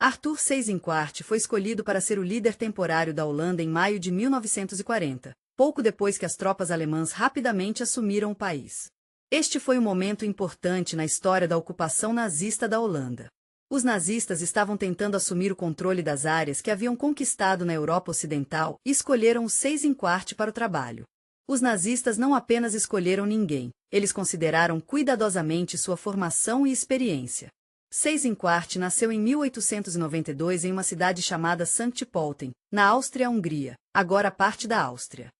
Arthur Seyss-Inquart foi escolhido para ser o líder temporário da Holanda em maio de 1940, pouco depois que as tropas alemãs rapidamente assumiram o país. Este foi um momento importante na história da ocupação nazista da Holanda. Os nazistas estavam tentando assumir o controle das áreas que haviam conquistado na Europa Ocidental e escolheram o Seyss-Inquart para o trabalho. Os nazistas não apenas escolheram ninguém, eles consideraram cuidadosamente sua formação e experiência. Seyss-Inquart nasceu em 1892 em uma cidade chamada Sankt Pölten, na Áustria-Hungria, agora parte da Áustria.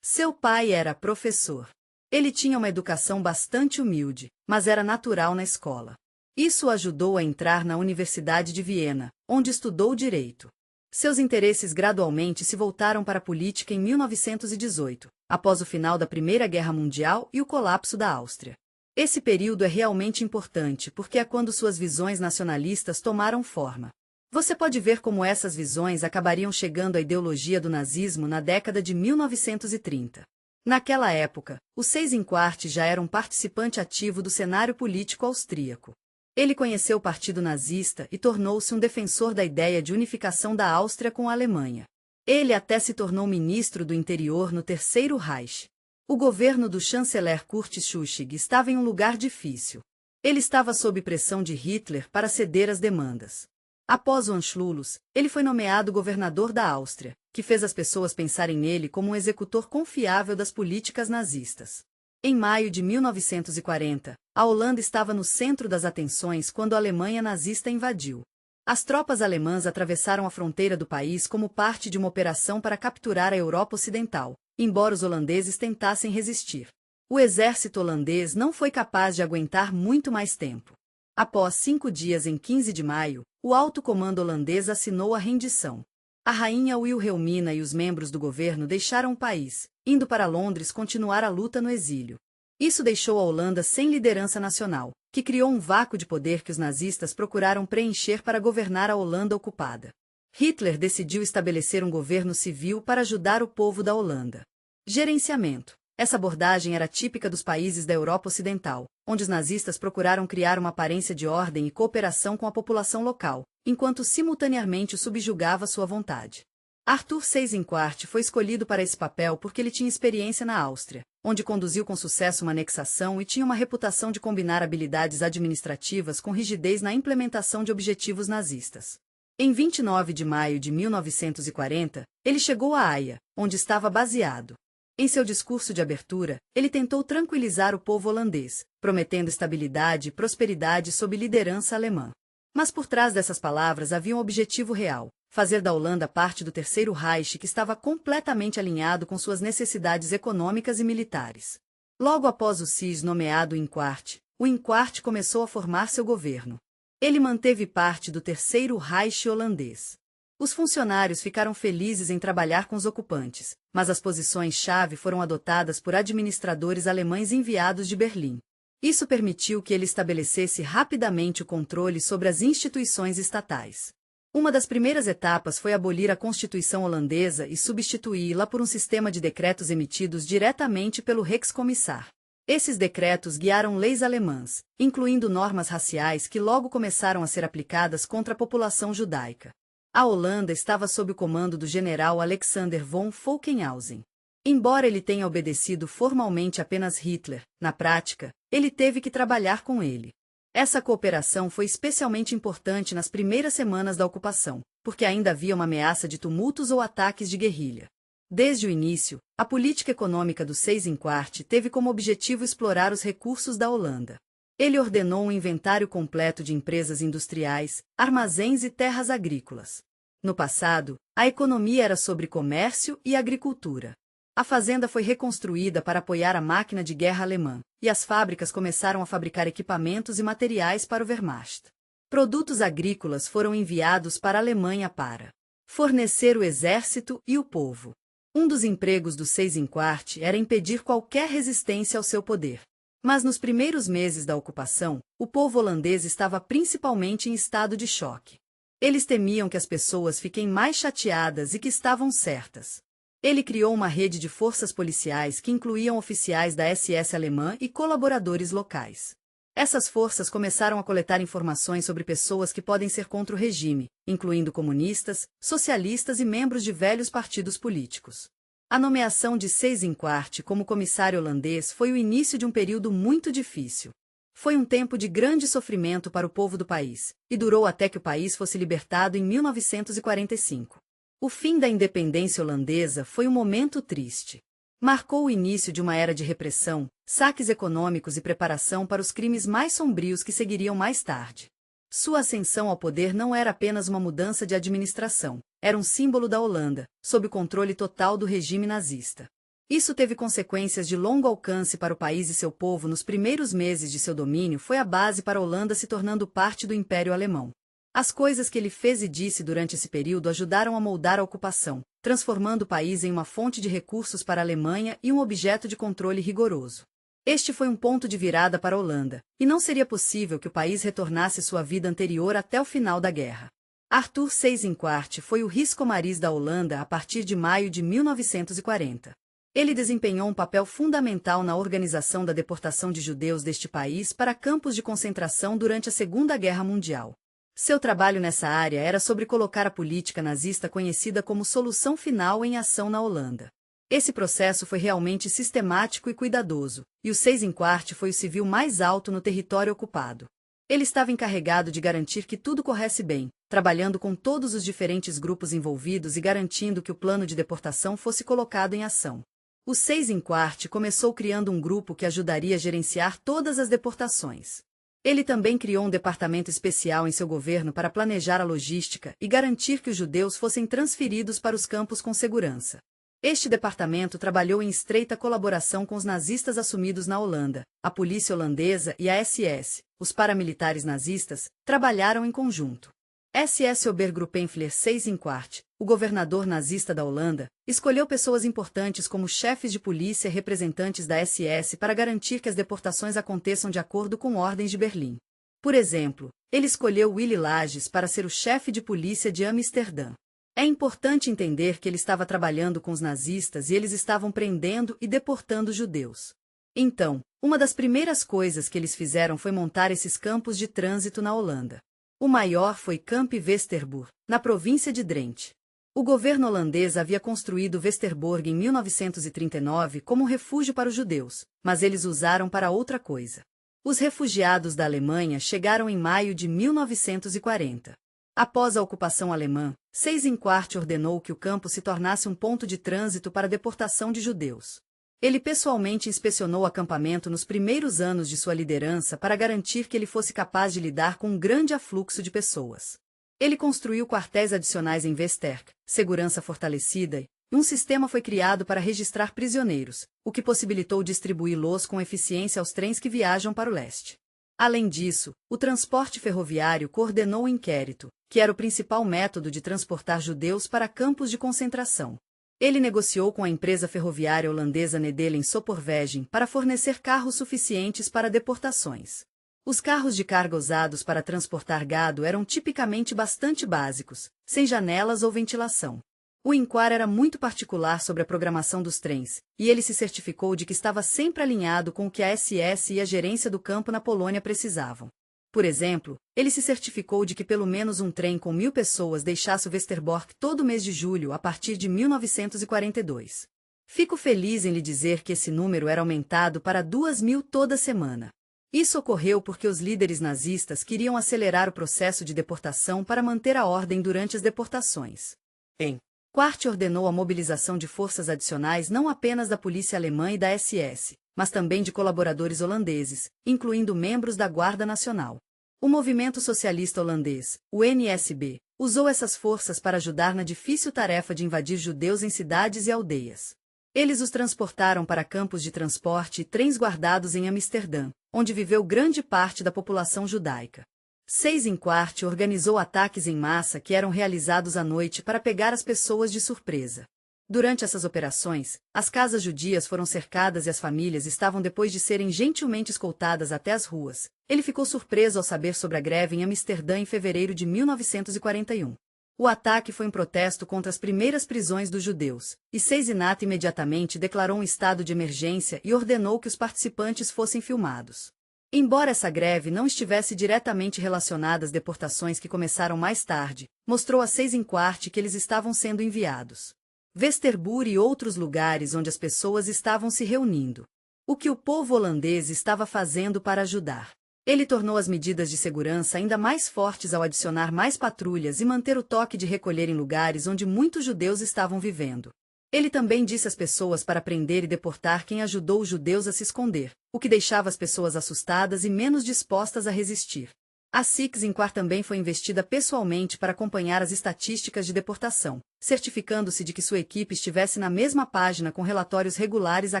Seu pai era professor. Ele tinha uma educação bastante humilde, mas era natural na escola. Isso o ajudou a entrar na Universidade de Viena, onde estudou direito. Seus interesses gradualmente se voltaram para a política em 1918, após o final da Primeira Guerra Mundial e o colapso da Áustria. Esse período é realmente importante porque é quando suas visões nacionalistas tomaram forma. Você pode ver como essas visões acabariam chegando à ideologia do nazismo na década de 1930. Naquela época, o Seyss-Inquart já era um participante ativo do cenário político austríaco. Ele conheceu o Partido Nazista e tornou-se um defensor da ideia de unificação da Áustria com a Alemanha. Ele até se tornou ministro do Interior no Terceiro Reich. O governo do chanceler Kurt Schuschnigg estava em um lugar difícil. Ele estava sob pressão de Hitler para ceder às demandas. Após o Anschluss, ele foi nomeado governador da Áustria, que fez as pessoas pensarem nele como um executor confiável das políticas nazistas. Em maio de 1940, a Holanda estava no centro das atenções quando a Alemanha nazista invadiu. As tropas alemãs atravessaram a fronteira do país como parte de uma operação para capturar a Europa Ocidental, embora os holandeses tentassem resistir. O exército holandês não foi capaz de aguentar muito mais tempo. Após 5 dias em 15 de maio, o alto comando holandês assinou a rendição. A rainha Wilhelmina e os membros do governo deixaram o país, indo para Londres continuar a luta no exílio. Isso deixou a Holanda sem liderança nacional, que criou um vácuo de poder que os nazistas procuraram preencher para governar a Holanda ocupada. Hitler decidiu estabelecer um governo civil para ajudar o povo da Holanda. Gerenciamento. Essa abordagem era típica dos países da Europa Ocidental, onde os nazistas procuraram criar uma aparência de ordem e cooperação com a população local, enquanto simultaneamente subjugava sua vontade. Arthur Seyss-Inquart foi escolhido para esse papel porque ele tinha experiência na Áustria, onde conduziu com sucesso uma anexação e tinha uma reputação de combinar habilidades administrativas com rigidez na implementação de objetivos nazistas. Em 29 de maio de 1940, ele chegou a Haia, onde estava baseado. Em seu discurso de abertura, ele tentou tranquilizar o povo holandês, prometendo estabilidade e prosperidade sob liderança alemã. Mas por trás dessas palavras havia um objetivo real: fazer da Holanda parte do Terceiro Reich, que estava completamente alinhado com suas necessidades econômicas e militares. Logo após o Seyss nomeado Inquart, o Inquart começou a formar seu governo. Ele manteve parte do Terceiro Reich holandês. Os funcionários ficaram felizes em trabalhar com os ocupantes, mas as posições-chave foram adotadas por administradores alemães enviados de Berlim. Isso permitiu que ele estabelecesse rapidamente o controle sobre as instituições estatais. Uma das primeiras etapas foi abolir a Constituição holandesa e substituí-la por um sistema de decretos emitidos diretamente pelo Reichskommissar. Esses decretos guiaram leis alemãs, incluindo normas raciais que logo começaram a ser aplicadas contra a população judaica. A Holanda estava sob o comando do general Alexander von Falkenhausen. Embora ele tenha obedecido formalmente apenas Hitler, na prática, ele teve que trabalhar com ele. Essa cooperação foi especialmente importante nas primeiras semanas da ocupação, porque ainda havia uma ameaça de tumultos ou ataques de guerrilha. Desde o início, a política econômica do Seyss-Inquart teve como objetivo explorar os recursos da Holanda. Ele ordenou um inventário completo de empresas industriais, armazéns e terras agrícolas. No passado, a economia era sobre comércio e agricultura. A fazenda foi reconstruída para apoiar a máquina de guerra alemã, e as fábricas começaram a fabricar equipamentos e materiais para o Wehrmacht. Produtos agrícolas foram enviados para a Alemanha para fornecer o exército e o povo. Um dos empregos do Seyss-Inquart era impedir qualquer resistência ao seu poder. Mas nos primeiros meses da ocupação, o povo holandês estava principalmente em estado de choque. Eles temiam que as pessoas fiquem mais chateadas e que estavam certas. Ele criou uma rede de forças policiais que incluíam oficiais da SS alemã e colaboradores locais. Essas forças começaram a coletar informações sobre pessoas que podem ser contra o regime, incluindo comunistas, socialistas e membros de velhos partidos políticos. A nomeação de Seyss-Inquart como comissário holandês foi o início de um período muito difícil. Foi um tempo de grande sofrimento para o povo do país, e durou até que o país fosse libertado em 1945. O fim da independência holandesa foi um momento triste. Marcou o início de uma era de repressão, saques econômicos e preparação para os crimes mais sombrios que seguiriam mais tarde. Sua ascensão ao poder não era apenas uma mudança de administração, era um símbolo da Holanda, sob o controle total do regime nazista. Isso teve consequências de longo alcance para o país e seu povo. Nos primeiros meses de seu domínio foi a base para a Holanda se tornando parte do Império Alemão. As coisas que ele fez e disse durante esse período ajudaram a moldar a ocupação, transformando o país em uma fonte de recursos para a Alemanha e um objeto de controle rigoroso. Este foi um ponto de virada para a Holanda, e não seria possível que o país retornasse sua vida anterior até o final da guerra. Arthur Seyss-Inquart foi o Riscomariz da Holanda a partir de maio de 1940. Ele desempenhou um papel fundamental na organização da deportação de judeus deste país para campos de concentração durante a Segunda Guerra Mundial. Seu trabalho nessa área era sobre colocar a política nazista conhecida como solução final em ação na Holanda. Esse processo foi realmente sistemático e cuidadoso, e o Seyss-Inquart foi o civil mais alto no território ocupado. Ele estava encarregado de garantir que tudo corresse bem, trabalhando com todos os diferentes grupos envolvidos e garantindo que o plano de deportação fosse colocado em ação. O Seyss-Inquart começou criando um grupo que ajudaria a gerenciar todas as deportações. Ele também criou um departamento especial em seu governo para planejar a logística e garantir que os judeus fossem transferidos para os campos com segurança. Este departamento trabalhou em estreita colaboração com os nazistas assumidos na Holanda, a polícia holandesa e a SS, os paramilitares nazistas, trabalharam em conjunto. SS Obergruppenführer Seyss-Inquart, o governador nazista da Holanda, escolheu pessoas importantes como chefes de polícia e representantes da SS para garantir que as deportações aconteçam de acordo com ordens de Berlim. Por exemplo, ele escolheu Willy Lages para ser o chefe de polícia de Amsterdã. É importante entender que ele estava trabalhando com os nazistas e eles estavam prendendo e deportando judeus. Então, uma das primeiras coisas que eles fizeram foi montar esses campos de trânsito na Holanda. O maior foi Kamp Westerbork, na província de Drenthe. O governo holandês havia construído Westerbork em 1939 como um refúgio para os judeus, mas eles usaram para outra coisa. Os refugiados da Alemanha chegaram em maio de 1940. Após a ocupação alemã, Seyss-Inquart ordenou que o campo se tornasse um ponto de trânsito para a deportação de judeus. Ele pessoalmente inspecionou o acampamento nos primeiros anos de sua liderança para garantir que ele fosse capaz de lidar com um grande afluxo de pessoas. Ele construiu quartéis adicionais em Westerk, segurança fortalecida, e um sistema foi criado para registrar prisioneiros, o que possibilitou distribuí-los com eficiência aos trens que viajam para o leste. Além disso, o transporte ferroviário coordenou o inquérito, que era o principal método de transportar judeus para campos de concentração. Ele negociou com a empresa ferroviária holandesa Nedelen Spoorwegen para fornecer carros suficientes para deportações. Os carros de carga usados para transportar gado eram tipicamente bastante básicos, sem janelas ou ventilação. O Inquart era muito particular sobre a programação dos trens, e ele se certificou de que estava sempre alinhado com o que a SS e a gerência do campo na Polônia precisavam. Por exemplo, ele se certificou de que pelo menos um trem com 1.000 pessoas deixasse o Westerbork todo mês de julho a partir de 1942. Fico feliz em lhe dizer que esse número era aumentado para 2.000 toda semana. Isso ocorreu porque os líderes nazistas queriam acelerar o processo de deportação para manter a ordem durante as deportações. Inquart ordenou a mobilização de forças adicionais não apenas da polícia alemã e da SS, mas também de colaboradores holandeses, incluindo membros da Guarda Nacional. O movimento socialista holandês, o NSB, usou essas forças para ajudar na difícil tarefa de invadir judeus em cidades e aldeias. Eles os transportaram para campos de transporte e trens guardados em Amsterdã, onde viveu grande parte da população judaica. Seyss-Inquart organizou ataques em massa que eram realizados à noite para pegar as pessoas de surpresa. Durante essas operações, as casas judias foram cercadas e as famílias estavam depois de serem gentilmente escoltadas até as ruas. Ele ficou surpreso ao saber sobre a greve em Amsterdã em fevereiro de 1941. O ataque foi um protesto contra as primeiras prisões dos judeus, e Seyss-Inquart imediatamente declarou um estado de emergência e ordenou que os participantes fossem filmados. Embora essa greve não estivesse diretamente relacionada às deportações que começaram mais tarde, mostrou a Seyss-Inquart que eles estavam sendo enviados. Westerbork e outros lugares onde as pessoas estavam se reunindo. O que o povo holandês estava fazendo para ajudar? Ele tornou as medidas de segurança ainda mais fortes ao adicionar mais patrulhas e manter o toque de recolher em lugares onde muitos judeus estavam vivendo. Ele também disse às pessoas para prender e deportar quem ajudou os judeus a se esconder, o que deixava as pessoas assustadas e menos dispostas a resistir. A Seyss-Inquart também foi investida pessoalmente para acompanhar as estatísticas de deportação, certificando-se de que sua equipe estivesse na mesma página com relatórios regulares a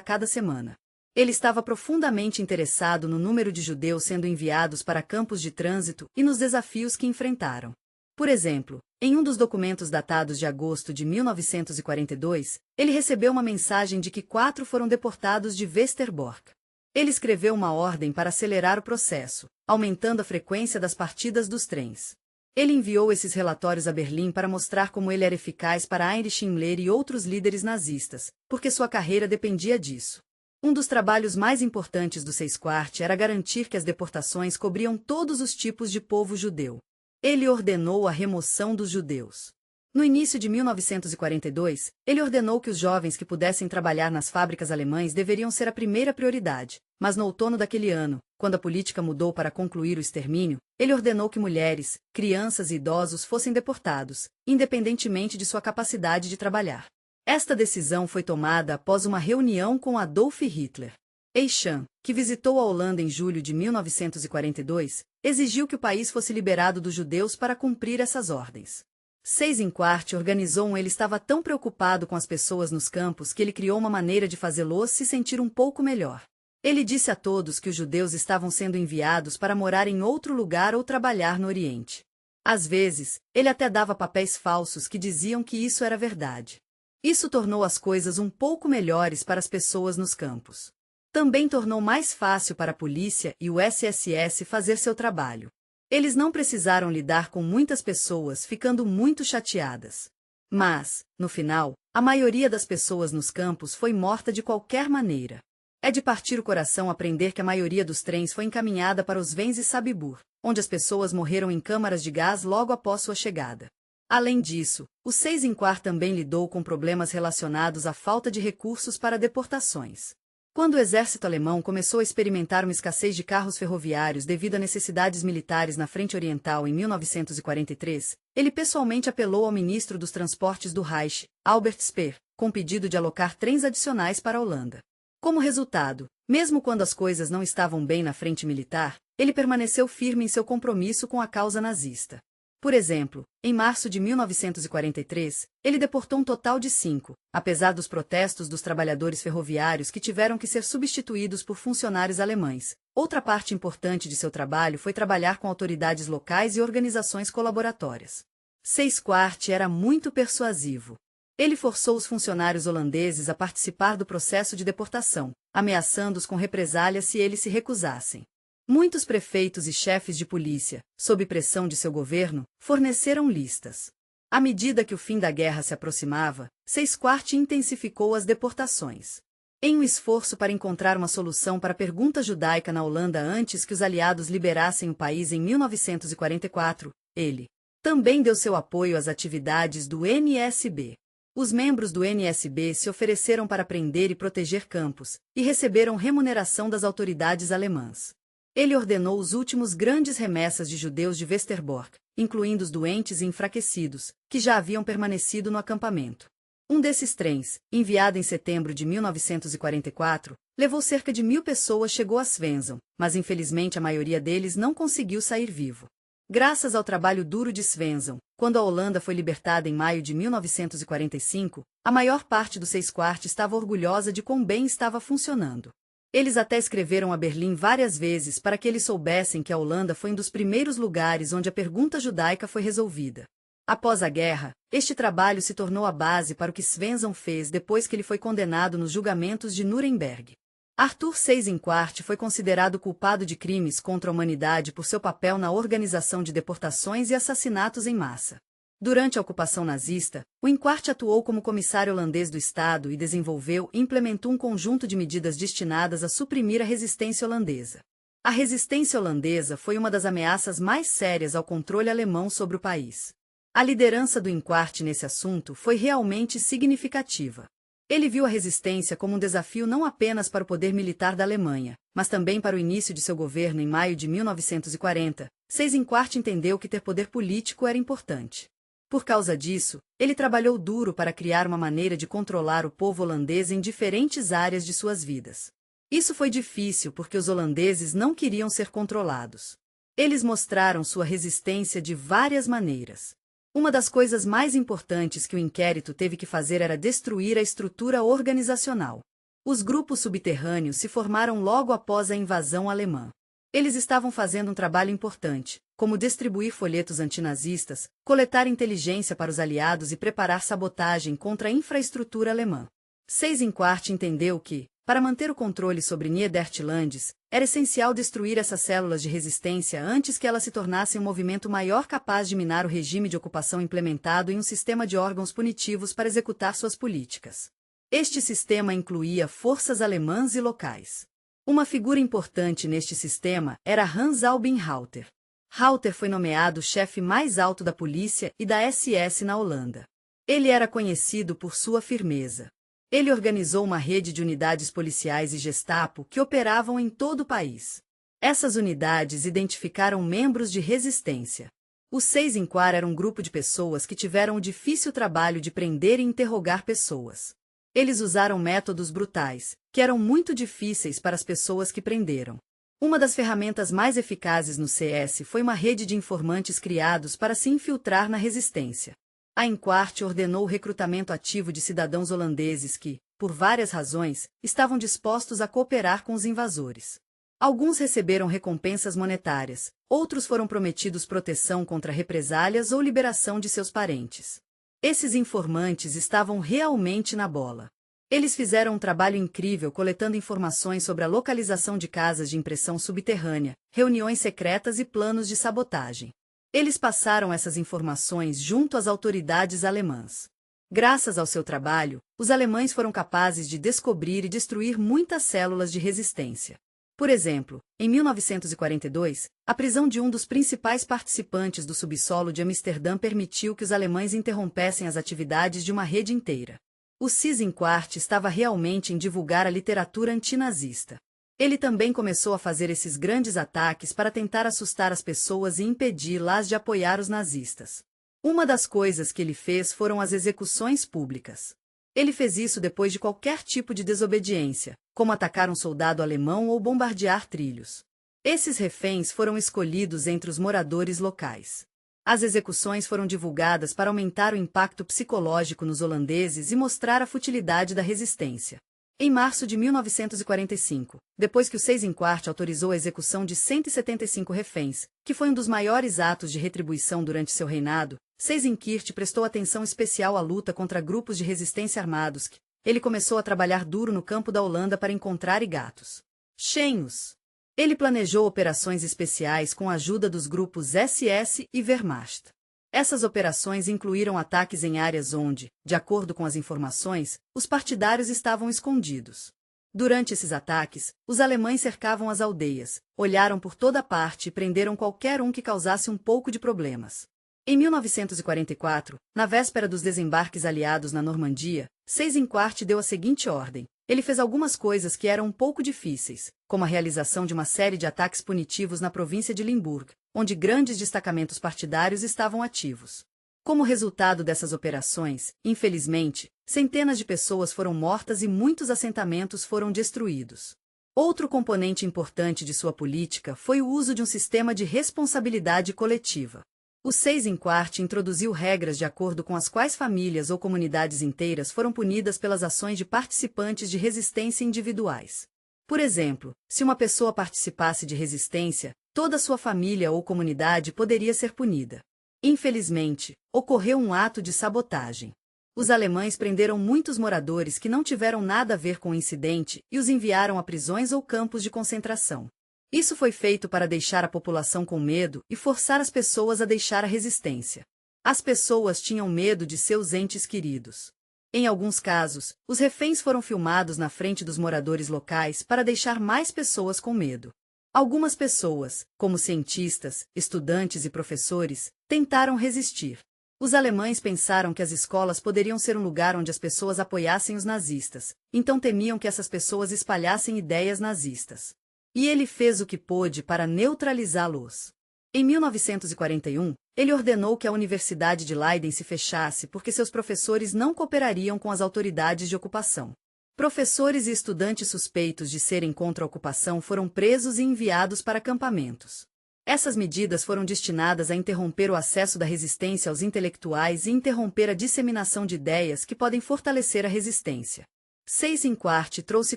cada semana. Ele estava profundamente interessado no número de judeus sendo enviados para campos de trânsito e nos desafios que enfrentaram. Por exemplo, em um dos documentos datados de agosto de 1942, ele recebeu uma mensagem de que 4 foram deportados de Westerbork. Ele escreveu uma ordem para acelerar o processo, aumentando a frequência das partidas dos trens. Ele enviou esses relatórios a Berlim para mostrar como ele era eficaz para Heinrich Himmler e outros líderes nazistas, porque sua carreira dependia disso. Um dos trabalhos mais importantes do Seyss-Inquart era garantir que as deportações cobriam todos os tipos de povo judeu. Ele ordenou a remoção dos judeus. No início de 1942, ele ordenou que os jovens que pudessem trabalhar nas fábricas alemãs deveriam ser a primeira prioridade, mas no outono daquele ano, quando a política mudou para concluir o extermínio, ele ordenou que mulheres, crianças e idosos fossem deportados, independentemente de sua capacidade de trabalhar. Esta decisão foi tomada após uma reunião com Adolf Hitler. Eyschan, que visitou a Holanda em julho de 1942, exigiu que o país fosse liberado dos judeus para cumprir essas ordens. Seyss-Inquart organizou ele estava tão preocupado com as pessoas nos campos que ele criou uma maneira de fazê-los se sentir um pouco melhor. Ele disse a todos que os judeus estavam sendo enviados para morar em outro lugar ou trabalhar no Oriente. Às vezes, ele até dava papéis falsos que diziam que isso era verdade. Isso tornou as coisas um pouco melhores para as pessoas nos campos. Também tornou mais fácil para a polícia e o SSS fazer seu trabalho. Eles não precisaram lidar com muitas pessoas ficando muito chateadas. Mas, no final, a maioria das pessoas nos campos foi morta de qualquer maneira. É de partir o coração aprender que a maioria dos trens foi encaminhada para os Vens e Sabibur, onde as pessoas morreram em câmaras de gás logo após sua chegada. Além disso, o Seyss-Inquart também lidou com problemas relacionados à falta de recursos para deportações. Quando o exército alemão começou a experimentar uma escassez de carros ferroviários devido a necessidades militares na Frente Oriental em 1943, ele pessoalmente apelou ao ministro dos Transportes do Reich, Albert Speer, com pedido de alocar trens adicionais para a Holanda. Como resultado, mesmo quando as coisas não estavam bem na frente militar, ele permaneceu firme em seu compromisso com a causa nazista. Por exemplo, em março de 1943, ele deportou um total de 5, apesar dos protestos dos trabalhadores ferroviários que tiveram que ser substituídos por funcionários alemães. Outra parte importante de seu trabalho foi trabalhar com autoridades locais e organizações colaboratórias. Seyss-Inquart era muito persuasivo. Ele forçou os funcionários holandeses a participar do processo de deportação, ameaçando-os com represálias se eles se recusassem. Muitos prefeitos e chefes de polícia, sob pressão de seu governo, forneceram listas. À medida que o fim da guerra se aproximava, Seyss-Inquart intensificou as deportações. Em um esforço para encontrar uma solução para a pergunta judaica na Holanda antes que os aliados liberassem o país em 1944, ele também deu seu apoio às atividades do NSB. Os membros do NSB se ofereceram para prender e proteger campos, e receberam remuneração das autoridades alemãs. Ele ordenou os últimos grandes remessas de judeus de Westerbork, incluindo os doentes e enfraquecidos, que já haviam permanecido no acampamento. Um desses trens, enviado em setembro de 1944, levou cerca de 1.000 pessoas chegou a Svensson, mas infelizmente a maioria deles não conseguiu sair vivo. Graças ao trabalho duro de Svensson, quando a Holanda foi libertada em maio de 1945, a maior parte do Seyss-Inquart estava orgulhosa de quão bem estava funcionando. Eles até escreveram a Berlim várias vezes para que eles soubessem que a Holanda foi um dos primeiros lugares onde a pergunta judaica foi resolvida. Após a guerra, este trabalho se tornou a base para o que Svensson fez depois que ele foi condenado nos julgamentos de Nuremberg. Arthur Seyss-Inquart foi considerado culpado de crimes contra a humanidade por seu papel na organização de deportações e assassinatos em massa. Durante a ocupação nazista, o Inquart atuou como comissário holandês do Estado e desenvolveu e implementou um conjunto de medidas destinadas a suprimir a resistência holandesa. A resistência holandesa foi uma das ameaças mais sérias ao controle alemão sobre o país. A liderança do Inquart nesse assunto foi realmente significativa. Ele viu a resistência como um desafio não apenas para o poder militar da Alemanha, mas também para o início de seu governo em maio de 1940. Seyss-Inquart entendeu que ter poder político era importante. Por causa disso, ele trabalhou duro para criar uma maneira de controlar o povo holandês em diferentes áreas de suas vidas. Isso foi difícil porque os holandeses não queriam ser controlados. Eles mostraram sua resistência de várias maneiras. Uma das coisas mais importantes que o inquérito teve que fazer era destruir a estrutura organizacional. Os grupos subterrâneos se formaram logo após a invasão alemã. Eles estavam fazendo um trabalho importante, como distribuir folhetos antinazistas, coletar inteligência para os aliados e preparar sabotagem contra a infraestrutura alemã. Seyss-Inquart entendeu que, para manter o controle sobre Niederlândias, era essencial destruir essas células de resistência antes que elas se tornassem um movimento maior capaz de minar o regime de ocupação implementado em um sistema de órgãos punitivos para executar suas políticas. Este sistema incluía forças alemãs e locais. Uma figura importante neste sistema era Hans Albin Rauter. Rauter foi nomeado chefe mais alto da polícia e da SS na Holanda. Ele era conhecido por sua firmeza. Ele organizou uma rede de unidades policiais e Gestapo que operavam em todo o país. Essas unidades identificaram membros de resistência. Os Seyss-Inquart era um grupo de pessoas que tiveram o difícil trabalho de prender e interrogar pessoas. Eles usaram métodos brutais, que eram muito difíceis para as pessoas que prenderam. Uma das ferramentas mais eficazes no CS foi uma rede de informantes criados para se infiltrar na resistência. A Inquart ordenou o recrutamento ativo de cidadãos holandeses que, por várias razões, estavam dispostos a cooperar com os invasores. Alguns receberam recompensas monetárias, outros foram prometidos proteção contra represálias ou liberação de seus parentes. Esses informantes estavam realmente na bola. Eles fizeram um trabalho incrível coletando informações sobre a localização de casas de impressão subterrânea, reuniões secretas e planos de sabotagem. Eles passaram essas informações junto às autoridades alemãs. Graças ao seu trabalho, os alemães foram capazes de descobrir e destruir muitas células de resistência. Por exemplo, em 1942, a prisão de um dos principais participantes do subsolo de Amsterdã permitiu que os alemães interrompessem as atividades de uma rede inteira. O Seyss-Inquart estava realmente em divulgar a literatura antinazista. Ele também começou a fazer esses grandes ataques para tentar assustar as pessoas e impedi-las de apoiar os nazistas. Uma das coisas que ele fez foram as execuções públicas. Ele fez isso depois de qualquer tipo de desobediência, como atacar um soldado alemão ou bombardear trilhos. Esses reféns foram escolhidos entre os moradores locais. As execuções foram divulgadas para aumentar o impacto psicológico nos holandeses e mostrar a futilidade da resistência. Em março de 1945, depois que o Seyss-Inquart autorizou a execução de 175 reféns, que foi um dos maiores atos de retribuição durante seu reinado, Seyss-Inquart prestou atenção especial à luta contra grupos de resistência armados que ele começou a trabalhar duro no campo da Holanda para encontrar gatos cheinhos. Ele planejou operações especiais com a ajuda dos grupos SS e Wehrmacht. Essas operações incluíram ataques em áreas onde, de acordo com as informações, os partidários estavam escondidos. Durante esses ataques, os alemães cercavam as aldeias, olharam por toda parte e prenderam qualquer um que causasse um pouco de problemas. Em 1944, na véspera dos desembarques aliados na Normandia, Seyss-Inquart deu a seguinte ordem. Ele fez algumas coisas que eram um pouco difíceis, como a realização de uma série de ataques punitivos na província de Limburg, onde grandes destacamentos partidários estavam ativos. Como resultado dessas operações, infelizmente, centenas de pessoas foram mortas e muitos assentamentos foram destruídos. Outro componente importante de sua política foi o uso de um sistema de responsabilidade coletiva. O Seyss-Inquart introduziu regras de acordo com as quais famílias ou comunidades inteiras foram punidas pelas ações de participantes de resistência individuais. Por exemplo, se uma pessoa participasse de resistência, toda sua família ou comunidade poderia ser punida. Infelizmente, ocorreu um ato de sabotagem. Os alemães prenderam muitos moradores que não tiveram nada a ver com o incidente e os enviaram a prisões ou campos de concentração. Isso foi feito para deixar a população com medo e forçar as pessoas a deixar a resistência. As pessoas tinham medo de seus entes queridos. Em alguns casos, os reféns foram filmados na frente dos moradores locais para deixar mais pessoas com medo. Algumas pessoas, como cientistas, estudantes e professores, tentaram resistir. Os alemães pensaram que as escolas poderiam ser um lugar onde as pessoas apoiassem os nazistas, então temiam que essas pessoas espalhassem ideias nazistas. E ele fez o que pôde para neutralizá-los. Em 1941, ele ordenou que a Universidade de Leiden se fechasse porque seus professores não cooperariam com as autoridades de ocupação. Professores e estudantes suspeitos de serem contra a ocupação foram presos e enviados para acampamentos. Essas medidas foram destinadas a interromper o acesso da resistência aos intelectuais e interromper a disseminação de ideias que podem fortalecer a resistência. Seyss-Inquart trouxe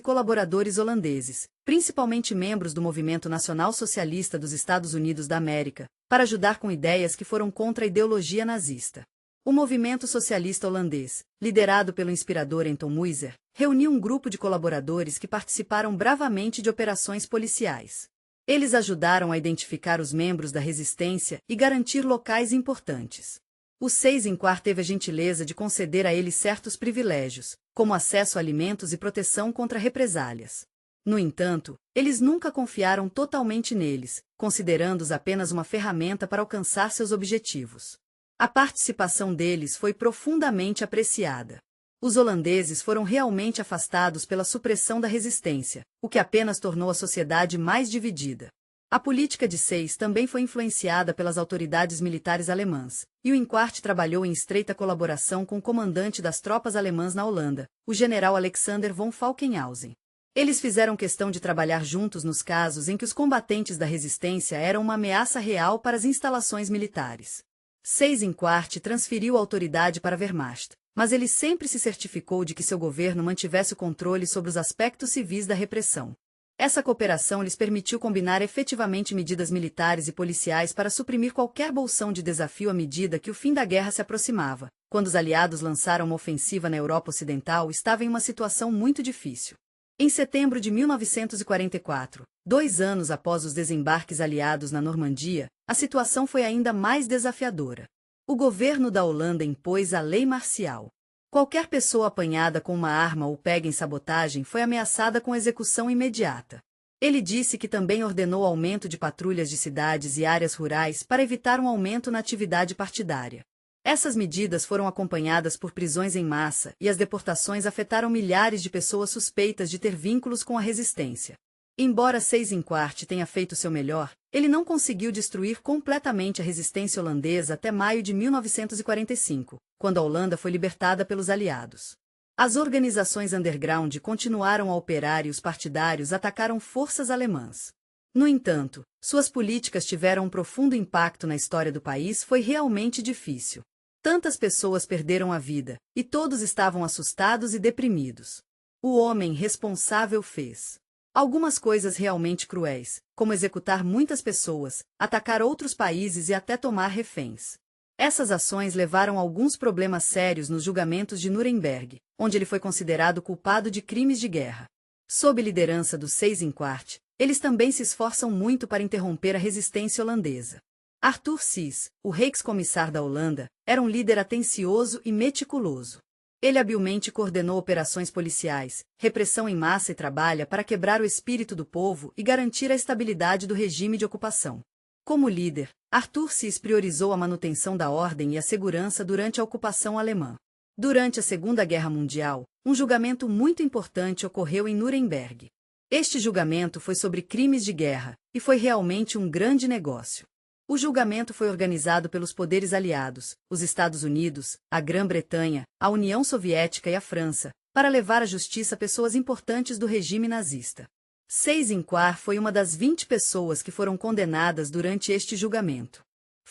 colaboradores holandeses, principalmente membros do Movimento Nacional Socialista dos Estados Unidos da América, para ajudar com ideias que foram contra a ideologia nazista. O movimento socialista holandês, liderado pelo inspirador Anton Muyser, reuniu um grupo de colaboradores que participaram bravamente de operações policiais. Eles ajudaram a identificar os membros da resistência e garantir locais importantes. O Seyss-Inquart teve a gentileza de conceder a eles certos privilégios, como acesso a alimentos e proteção contra represálias. No entanto, eles nunca confiaram totalmente neles, considerando-os apenas uma ferramenta para alcançar seus objetivos. A participação deles foi profundamente apreciada. Os holandeses foram realmente afastados pela supressão da resistência, o que apenas tornou a sociedade mais dividida. A política de Seyss também foi influenciada pelas autoridades militares alemãs, e o Inquart trabalhou em estreita colaboração com o comandante das tropas alemãs na Holanda, o general Alexander von Falkenhausen. Eles fizeram questão de trabalhar juntos nos casos em que os combatentes da resistência eram uma ameaça real para as instalações militares. Seyss-Inquart transferiu a autoridade para a Wehrmacht, mas ele sempre se certificou de que seu governo mantivesse o controle sobre os aspectos civis da repressão. Essa cooperação lhes permitiu combinar efetivamente medidas militares e policiais para suprimir qualquer bolsão de desafio à medida que o fim da guerra se aproximava. Quando os aliados lançaram uma ofensiva na Europa Ocidental, estava em uma situação muito difícil. Em setembro de 1944, 2 anos após os desembarques aliados na Normandia, a situação foi ainda mais desafiadora. O governo da Holanda impôs a lei marcial. Qualquer pessoa apanhada com uma arma ou pega em sabotagem foi ameaçada com execução imediata. Ele disse que também ordenou aumento de patrulhas de cidades e áreas rurais para evitar um aumento na atividade partidária. Essas medidas foram acompanhadas por prisões em massa e as deportações afetaram milhares de pessoas suspeitas de ter vínculos com a resistência. Embora Seyss-Inquart tenha feito seu melhor, ele não conseguiu destruir completamente a resistência holandesa até maio de 1945, quando a Holanda foi libertada pelos aliados. As organizações underground continuaram a operar e os partidários atacaram forças alemãs. No entanto, suas políticas tiveram um profundo impacto na história do país. Foi realmente difícil. Tantas pessoas perderam a vida, e todos estavam assustados e deprimidos. O homem responsável fez algumas coisas realmente cruéis, como executar muitas pessoas, atacar outros países e até tomar reféns. Essas ações levaram a alguns problemas sérios nos julgamentos de Nuremberg, onde ele foi considerado culpado de crimes de guerra. Sob liderança do Seyss-Inquart, eles também se esforçam muito para interromper a resistência holandesa. Arthur Seyss, o Rijkscommissar da Holanda, era um líder atencioso e meticuloso. Ele habilmente coordenou operações policiais, repressão em massa e trabalha para quebrar o espírito do povo e garantir a estabilidade do regime de ocupação. Como líder, Arthur Seyss priorizou a manutenção da ordem e a segurança durante a ocupação alemã. Durante a Segunda Guerra Mundial, um julgamento muito importante ocorreu em Nuremberg. Este julgamento foi sobre crimes de guerra, e foi realmente um grande negócio. O julgamento foi organizado pelos poderes aliados, os Estados Unidos, a Grã-Bretanha, a União Soviética e a França, para levar à justiça pessoas importantes do regime nazista. Seyss-Inquart foi uma das 20 pessoas que foram condenadas durante este julgamento.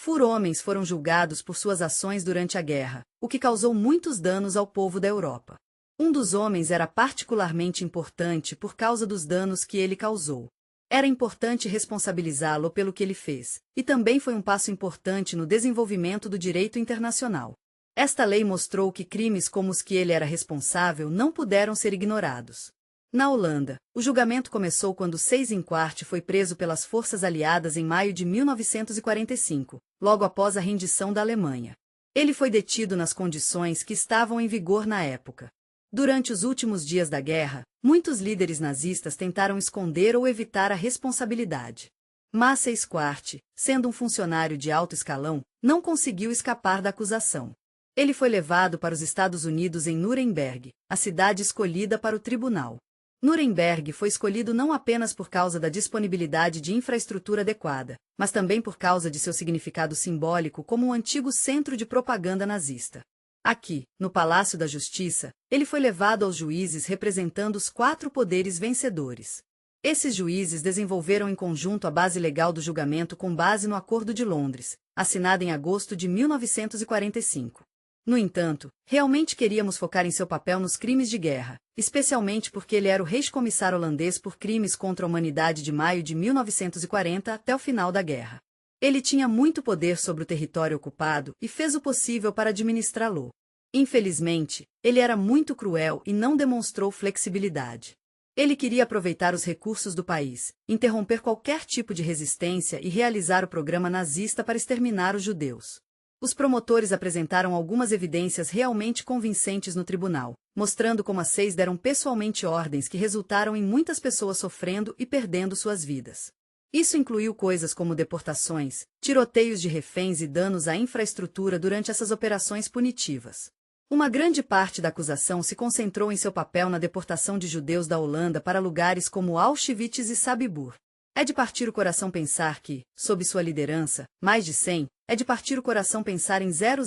Homens foram julgados por suas ações durante a guerra, o que causou muitos danos ao povo da Europa. Um dos homens era particularmente importante por causa dos danos que ele causou. Era importante responsabilizá-lo pelo que ele fez, e também foi um passo importante no desenvolvimento do direito internacional. Esta lei mostrou que crimes como os que ele era responsável não puderam ser ignorados. Na Holanda, o julgamento começou quando Seyss-Inquart foi preso pelas forças aliadas em maio de 1945, logo após a rendição da Alemanha. Ele foi detido nas condições que estavam em vigor na época. Durante os últimos dias da guerra, Muitos líderes nazistas tentaram esconder ou evitar a responsabilidade. Mas Seyss-Inquart, sendo um funcionário de alto escalão, não conseguiu escapar da acusação. Ele foi levado para os Estados Unidos em Nuremberg, a cidade escolhida para o tribunal. Nuremberg foi escolhido não apenas por causa da disponibilidade de infraestrutura adequada, mas também por causa de seu significado simbólico como um antigo centro de propaganda nazista. Aqui, no Palácio da Justiça, ele foi levado aos juízes representando os 4 poderes vencedores. Esses juízes desenvolveram em conjunto a base legal do julgamento com base no Acordo de Londres, assinado em agosto de 1945. No entanto, realmente queríamos focar em seu papel nos crimes de guerra, especialmente porque ele era o Reichskommissar holandês por crimes contra a humanidade de maio de 1940 até o final da guerra. Ele tinha muito poder sobre o território ocupado e fez o possível para administrá-lo. Infelizmente, ele era muito cruel e não demonstrou flexibilidade. Ele queria aproveitar os recursos do país, interromper qualquer tipo de resistência e realizar o programa nazista para exterminar os judeus. Os promotores apresentaram algumas evidências realmente convincentes no tribunal, mostrando como as Seyss deram pessoalmente ordens que resultaram em muitas pessoas sofrendo e perdendo suas vidas. Isso incluiu coisas como deportações, tiroteios de reféns e danos à infraestrutura durante essas operações punitivas. Uma grande parte da acusação se concentrou em seu papel na deportação de judeus da Holanda para lugares como Auschwitz e Sobibor. É de partir o coração pensar que, sob sua liderança, mais de 100, é de partir o coração pensar em 000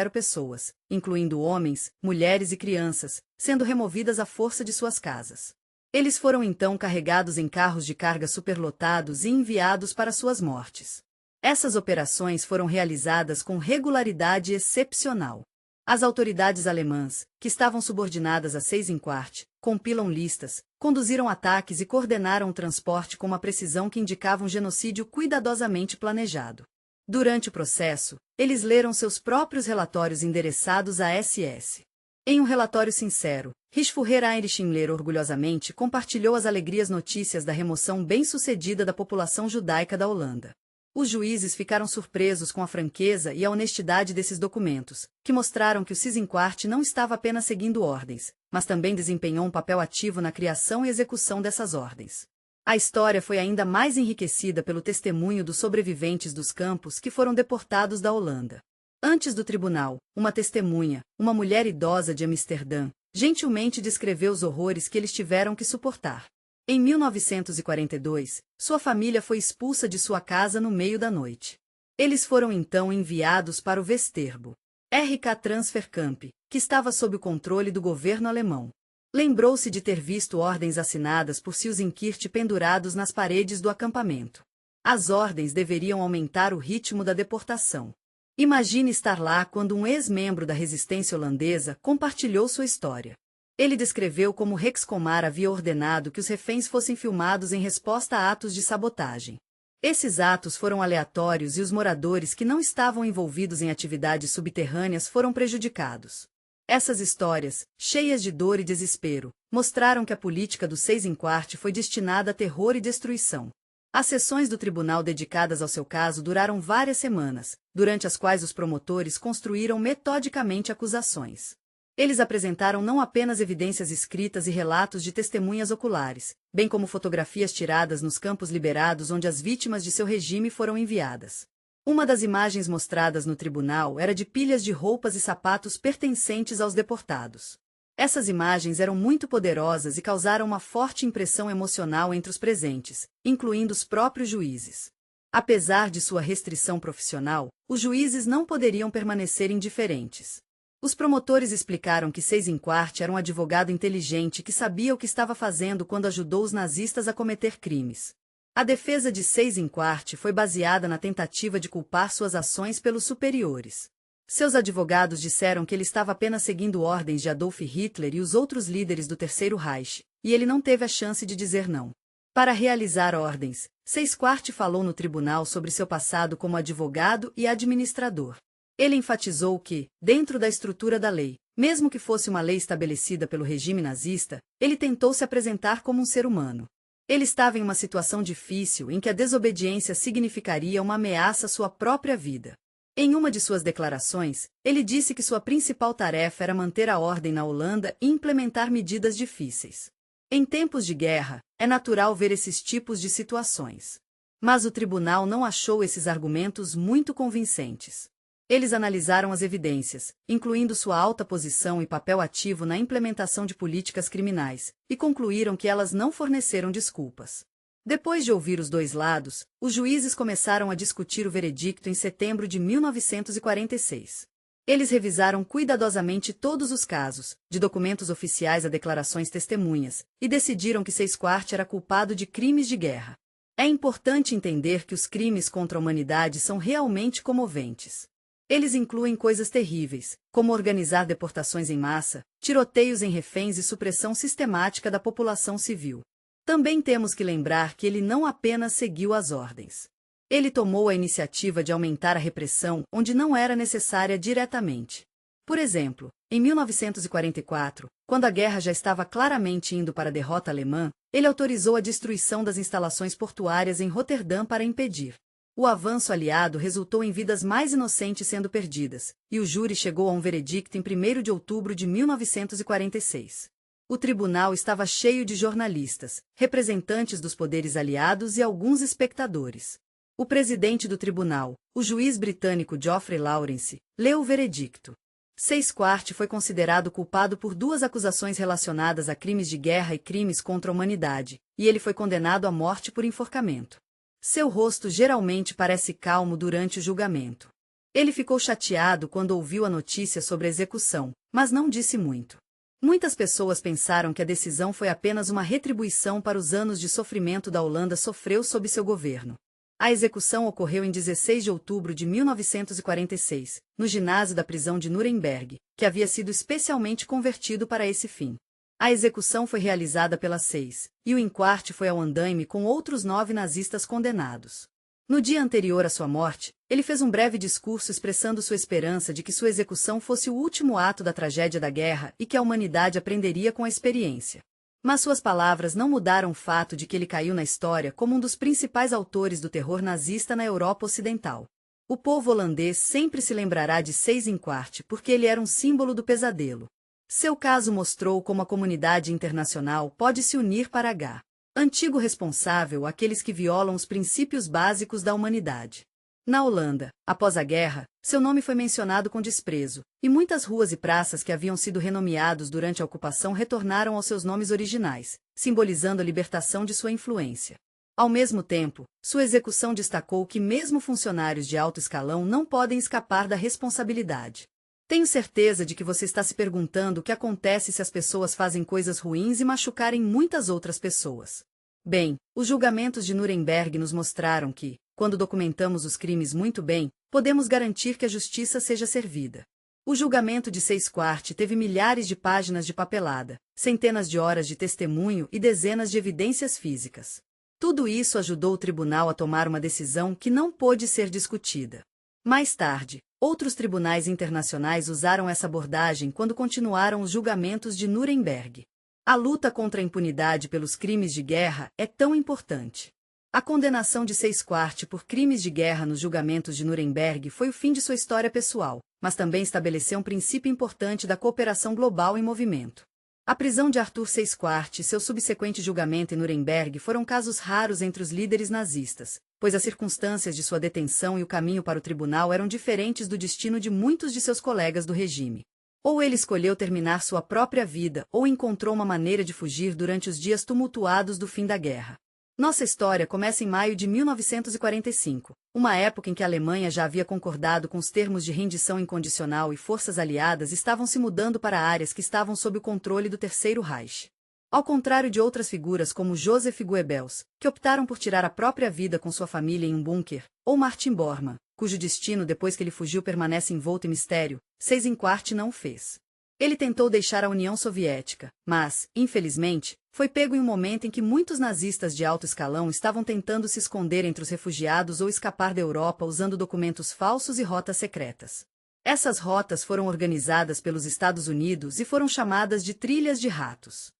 pessoas, incluindo homens, mulheres e crianças, sendo removidas à força de suas casas. Eles foram então carregados em carros de carga superlotados e enviados para suas mortes. Essas operações foram realizadas com regularidade excepcional. As autoridades alemãs, que estavam subordinadas a Seyss-Inquart, compilam listas, conduziram ataques e coordenaram o transporte com uma precisão que indicava um genocídio cuidadosamente planejado. Durante o processo, eles leram seus próprios relatórios endereçados à SS. Em um relatório sincero, Reichsführer Heinrich Himmler orgulhosamente compartilhou as alegrias notícias da remoção bem-sucedida da população judaica da Holanda. Os juízes ficaram surpresos com a franqueza e a honestidade desses documentos, que mostraram que o Seyss-Inquart não estava apenas seguindo ordens, mas também desempenhou um papel ativo na criação e execução dessas ordens. A história foi ainda mais enriquecida pelo testemunho dos sobreviventes dos campos que foram deportados da Holanda. Antes do tribunal, uma testemunha, uma mulher idosa de Amsterdã, gentilmente descreveu os horrores que eles tiveram que suportar. Em 1942, sua família foi expulsa de sua casa no meio da noite. Eles foram então enviados para o Westerbo RK Transferkamp, que estava sob o controle do governo alemão. Lembrou-se de ter visto ordens assinadas por Seyss-Inquart pendurados nas paredes do acampamento. As ordens deveriam aumentar o ritmo da deportação. Imagine estar lá quando um ex-membro da resistência holandesa compartilhou sua história. Ele descreveu como Reichskommissar havia ordenado que os reféns fossem filmados em resposta a atos de sabotagem. Esses atos foram aleatórios e os moradores que não estavam envolvidos em atividades subterrâneas foram prejudicados. Essas histórias, cheias de dor e desespero, mostraram que a política do Seyss-Inquart foi destinada a terror e destruição. As sessões do tribunal dedicadas ao seu caso duraram várias semanas, durante as quais os promotores construíram metodicamente acusações. Eles apresentaram não apenas evidências escritas e relatos de testemunhas oculares, bem como fotografias tiradas nos campos liberados onde as vítimas de seu regime foram enviadas. Uma das imagens mostradas no tribunal era de pilhas de roupas e sapatos pertencentes aos deportados. Essas imagens eram muito poderosas e causaram uma forte impressão emocional entre os presentes, incluindo os próprios juízes. Apesar de sua restrição profissional, os juízes não poderiam permanecer indiferentes. Os promotores explicaram que Seyss-Inquart era um advogado inteligente que sabia o que estava fazendo quando ajudou os nazistas a cometer crimes. A defesa de Seyss-Inquart foi baseada na tentativa de culpar suas ações pelos superiores. Seus advogados disseram que ele estava apenas seguindo ordens de Adolf Hitler e os outros líderes do Terceiro Reich, e ele não teve a chance de dizer não. Para realizar ordens, Seyss-Inquart falou no tribunal sobre seu passado como advogado e administrador. Ele enfatizou que, dentro da estrutura da lei, mesmo que fosse uma lei estabelecida pelo regime nazista, ele tentou se apresentar como um ser humano. Ele estava em uma situação difícil em que a desobediência significaria uma ameaça à sua própria vida. Em uma de suas declarações, ele disse que sua principal tarefa era manter a ordem na Holanda e implementar medidas difíceis. Em tempos de guerra, é natural ver esses tipos de situações. Mas o tribunal não achou esses argumentos muito convincentes. Eles analisaram as evidências, incluindo sua alta posição e papel ativo na implementação de políticas criminais, e concluíram que elas não forneceram desculpas. Depois de ouvir os dois lados, os juízes começaram a discutir o veredicto em setembro de 1946. Eles revisaram cuidadosamente todos os casos, de documentos oficiais a declarações testemunhas, e decidiram que Seyss-Inquart era culpado de crimes de guerra. É importante entender que os crimes contra a humanidade são realmente comoventes. Eles incluem coisas terríveis, como organizar deportações em massa, tiroteios em reféns e supressão sistemática da população civil. Também temos que lembrar que ele não apenas seguiu as ordens. Ele tomou a iniciativa de aumentar a repressão onde não era necessária diretamente. Por exemplo, em 1944, quando a guerra já estava claramente indo para a derrota alemã, ele autorizou a destruição das instalações portuárias em Roterdã para impedir. O avanço aliado resultou em vidas mais inocentes sendo perdidas, e o júri chegou a um veredicto em 1º de outubro de 1946. O tribunal estava cheio de jornalistas, representantes dos poderes aliados e alguns espectadores. O presidente do tribunal, o juiz britânico Geoffrey Lawrence, leu o veredicto. Seyss-Inquart foi considerado culpado por 2 acusações relacionadas a crimes de guerra e crimes contra a humanidade, e ele foi condenado à morte por enforcamento. Seu rosto geralmente parece calmo durante o julgamento. Ele ficou chateado quando ouviu a notícia sobre a execução, mas não disse muito. Muitas pessoas pensaram que a decisão foi apenas uma retribuição para os anos de sofrimento da Holanda sofreu sob seu governo. A execução ocorreu em 16 de outubro de 1946, no ginásio da prisão de Nuremberg, que havia sido especialmente convertido para esse fim. A execução foi realizada pela Seyss, e o Inquart foi ao andaime com outros 9 nazistas condenados. No dia anterior à sua morte, ele fez um breve discurso expressando sua esperança de que sua execução fosse o último ato da tragédia da guerra e que a humanidade aprenderia com a experiência. Mas suas palavras não mudaram o fato de que ele caiu na história como um dos principais autores do terror nazista na Europa Ocidental. O povo holandês sempre se lembrará de Seyss-Inquart porque ele era um símbolo do pesadelo. Seu caso mostrou como a comunidade internacional pode se unir para H. Antigo responsável àqueles que violam os princípios básicos da humanidade. Na Holanda, após a guerra, seu nome foi mencionado com desprezo, e muitas ruas e praças que haviam sido renomeados durante a ocupação retornaram aos seus nomes originais, simbolizando a libertação de sua influência. Ao mesmo tempo, sua execução destacou que mesmo funcionários de alto escalão não podem escapar da responsabilidade. Tenho certeza de que você está se perguntando o que acontece se as pessoas fazem coisas ruins e machucarem muitas outras pessoas. Bem, os julgamentos de Nuremberg nos mostraram que, quando documentamos os crimes muito bem, podemos garantir que a justiça seja servida. O julgamento de Seyss-Inquart teve milhares de páginas de papelada, centenas de horas de testemunho e dezenas de evidências físicas. Tudo isso ajudou o tribunal a tomar uma decisão que não pôde ser discutida. Mais tarde, outros tribunais internacionais usaram essa abordagem quando continuaram os julgamentos de Nuremberg. A luta contra a impunidade pelos crimes de guerra é tão importante. A condenação de Seyss-Inquart por crimes de guerra nos julgamentos de Nuremberg foi o fim de sua história pessoal, mas também estabeleceu um princípio importante da cooperação global em movimento. A prisão de Arthur Seyss-Inquart e seu subsequente julgamento em Nuremberg foram casos raros entre os líderes nazistas, pois as circunstâncias de sua detenção e o caminho para o tribunal eram diferentes do destino de muitos de seus colegas do regime. Ou ele escolheu terminar sua própria vida ou encontrou uma maneira de fugir durante os dias tumultuados do fim da guerra. Nossa história começa em maio de 1945, uma época em que a Alemanha já havia concordado com os termos de rendição incondicional e forças aliadas estavam se mudando para áreas que estavam sob o controle do Terceiro Reich. Ao contrário de outras figuras como Joseph Goebbels, que optaram por tirar a própria vida com sua família em um bunker, ou Martin Bormann, cujo destino depois que ele fugiu permanece envolto em mistério, Seyss-Inquart não o fez. Ele tentou deixar a União Soviética, mas, infelizmente, foi pego em um momento em que muitos nazistas de alto escalão estavam tentando se esconder entre os refugiados ou escapar da Europa usando documentos falsos e rotas secretas. Essas rotas foram organizadas pelos Estados Unidos e foram chamadas de trilhas de ratos.